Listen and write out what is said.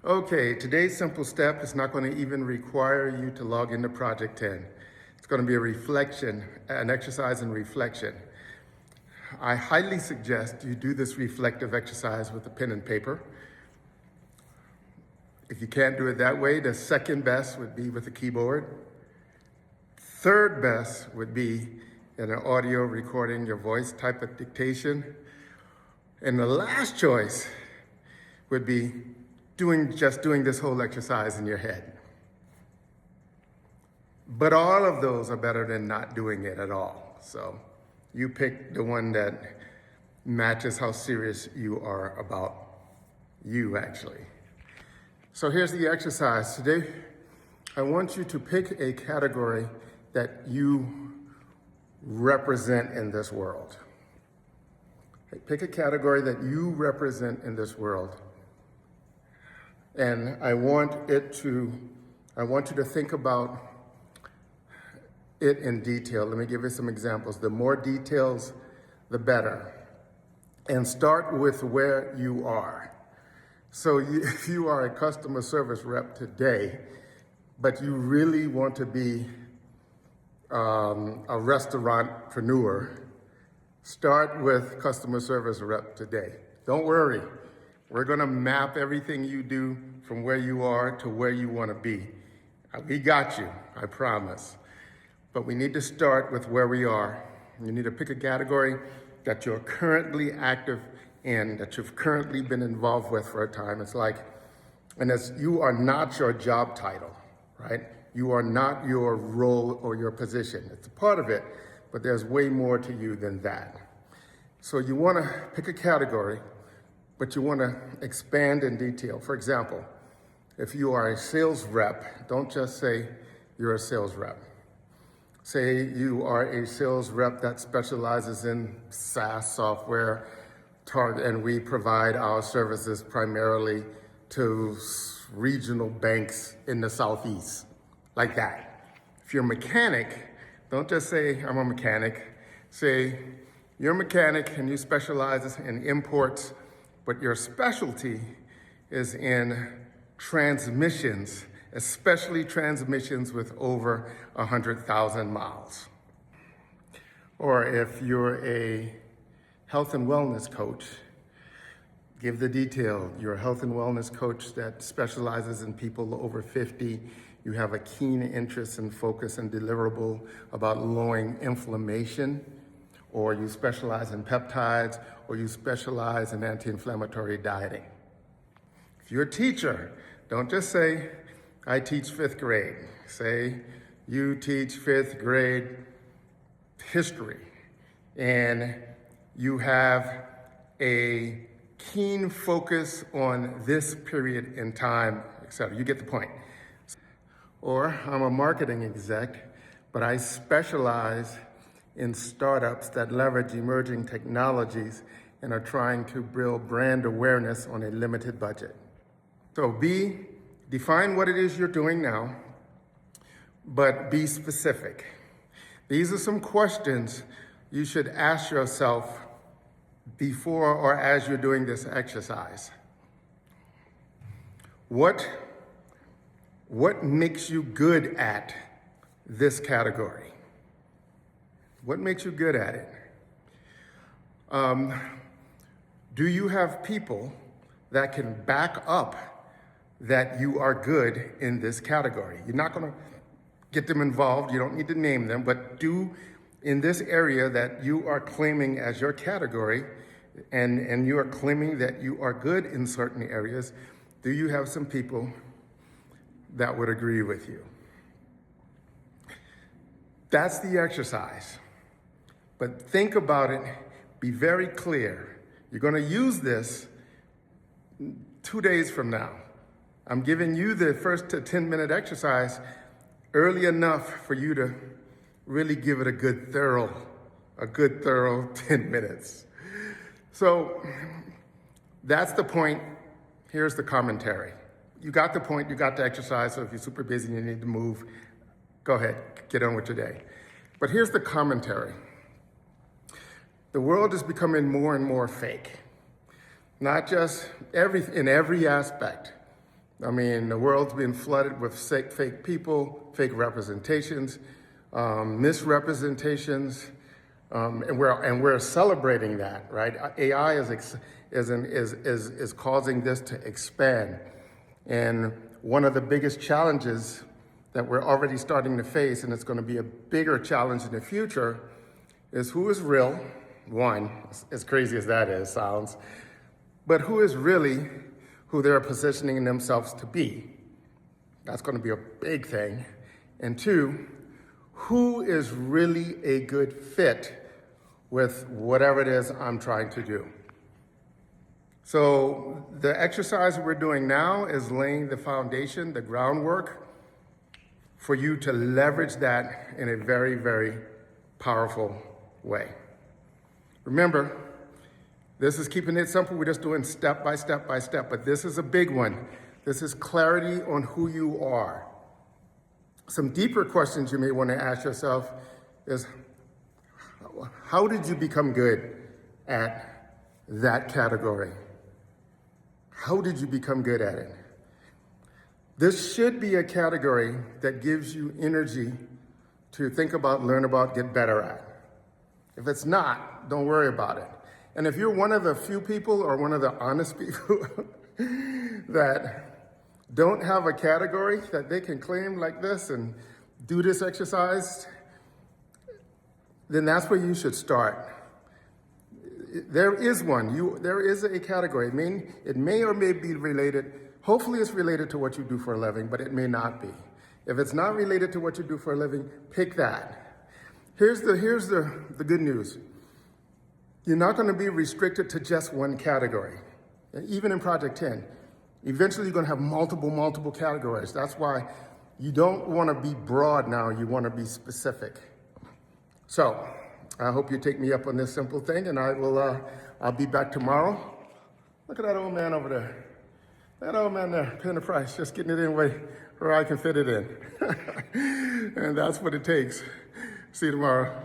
Okay, today's simple step is not going to even require you to log into Project 10. It's going to be a reflection, an exercise in reflection. I highly suggest you do this reflective exercise with a pen and paper. If you can't do it that way, the second best would be with a keyboard. Third best would be in an audio recording your voice type of dictation. And the last choice would be doing this whole exercise in your head. But all of those are better than not doing it at all. So you pick the one that matches how serious you are about you, actually. So here's the exercise. Today, I want you to pick a category that you represent in this world. Pick a category that you represent in this world. And I want you to think about it in detail. Let me give you some examples. The more details, the better. And start with where you are. So if you are a customer service rep today, but you really want to be a restaurantpreneur, start with customer service rep today. Don't worry. We're going to map everything you do from where you are to where you want to be. We got you, I promise. But we need to start with where we are. You need to pick a category that you're currently active in, that you've currently been involved with for a time. You are not your job title, right? You are not your role or your position. It's a part of it, but there's way more to you than that. So you want to pick a category, but you want to expand in detail. For example, if you are a sales rep, don't just say you're a sales rep. Say you are a sales rep that specializes in SaaS software, and we provide our services primarily to regional banks in the Southeast, like that. If you're a mechanic, don't just say, I'm a mechanic. Say, you're a mechanic and you specialize in imports, but your specialty is in transmissions, especially transmissions with over 100,000 miles. Or if you're a health and wellness coach, give the detail. You're a health and wellness coach that specializes in people over 50. You have a keen interest and focus and deliverable about lowering inflammation, or you specialize in peptides, or you specialize in anti-inflammatory dieting. If you're a teacher, don't just say, I teach 5th grade. Say, you teach 5th grade history, and you have a keen focus on this period in time, etc. You get the point. Or I'm a marketing exec, but I specialize in startups that leverage emerging technologies and are trying to build brand awareness on a limited budget. So define what it is you're doing now, but be specific. These are some questions you should ask yourself before or as you're doing this exercise. What makes you good at this category? What makes you good at it? Do you have people that can back up that you are good in this category? You're not going to get them involved. You don't need to name them, but do in this area that you are claiming as your category, and you are claiming that you are good in certain areas, do you have some people that would agree with you? That's the exercise. But think about it, be very clear. You're going to use this 2 days from now. I'm giving you the first 10-minute exercise early enough for you to really give it a good thorough 10 minutes. So that's the point. Here's the commentary. You got the point, you got the exercise, so if you're super busy and you need to move, go ahead, get on with your day. But here's the commentary. The world is becoming more and more fake. Not just in every aspect, I mean, the world's been flooded with fake people, fake representations, misrepresentations, and we're celebrating that, right? AI is causing this to expand, and one of the biggest challenges that we're already starting to face, and it's going to be a bigger challenge in the future, is who is real. One, as crazy as that sounds, but who is really who they're positioning themselves to be. That's going to be a big thing. And two, who is really a good fit with whatever it is I'm trying to do. So the exercise we're doing now is laying the foundation, the groundwork, for you to leverage that in a very, very powerful way. Remember, this is keeping it simple. We're just doing step by step by step, but this is a big one. This is clarity on who you are. Some deeper questions you may want to ask yourself is, how did you become good at that category? How did you become good at it? This should be a category that gives you energy to think about, learn about, get better at. If it's not, don't worry about it. And if you're one of the few people or one of the honest people that don't have a category that they can claim like this and do this exercise, then that's where you should start. There is one. There is a category. It may or may be related. Hopefully it's related to what you do for a living, but it may not be. If it's not related to what you do for a living, pick that. Here's the good news. You're not going to be restricted to just one category. Even in Project 10, eventually you're going to have multiple categories. That's why you don't want to be broad now. You want to be specific. So I hope you take me up on this simple thing, and I'll be back tomorrow. Look at that old man over there. That old man there, paying the price, just getting it in where I can fit it in. And that's what it takes. See you tomorrow.